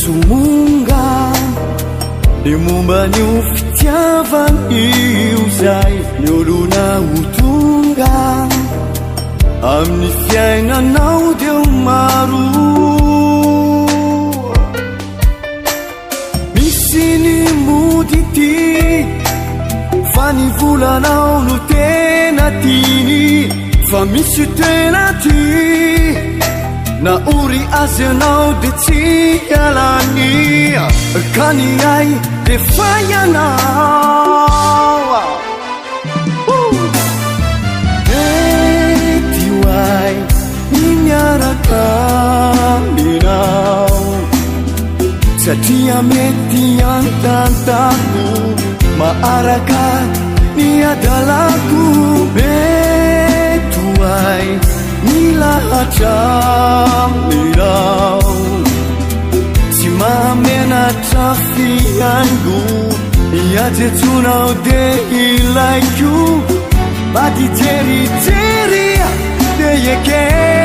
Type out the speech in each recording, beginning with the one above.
sumunga ny momba ny fitiavany io zay ny olona ho tonga amin'ny fiainanao deo maro misy ny mody ty fa ny volanao no tena tiny fa misy tena ty na uri azy anao de tsy hialany ka ny ay de fayanao mety hoay ny miaraka aminao satria mety antantako maaraka ny adalako mety hoay nilahatra aminao tsy mahamenatra fiaingo iajetsonao de ilaiko bady jerijeri de ekeko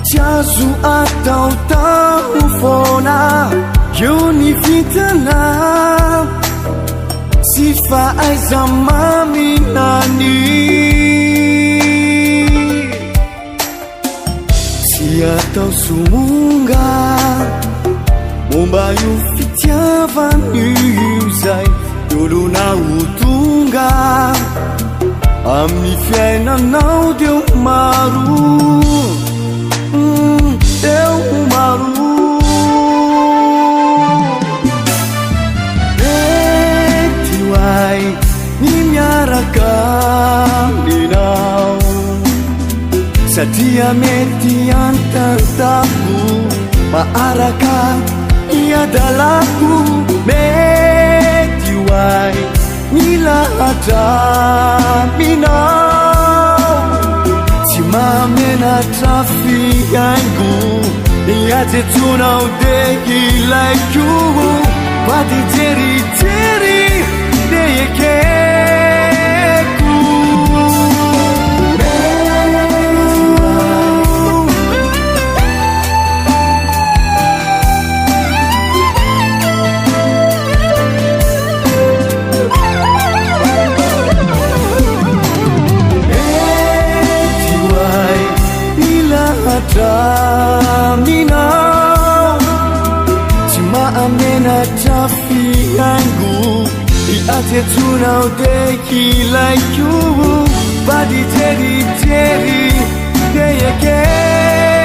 Jazu atau fona Yuni fitana Sifa aizamami nani Si atau sumunga Mombayu fitiavan yuzai Yoluna utunga Ami fiainanao deu maru deu maru mety hoay ny miaraka aminao satria mety antantako maaraka iadalako mety hoay ny lahatra aminao tsy mahamenatra fiaingo iajetsonao de ilaiko bady jerijeri de ekeko aminao tsy mahamenatra fiaingo iajetsonao de ilaiko bady jerijeri de ekeko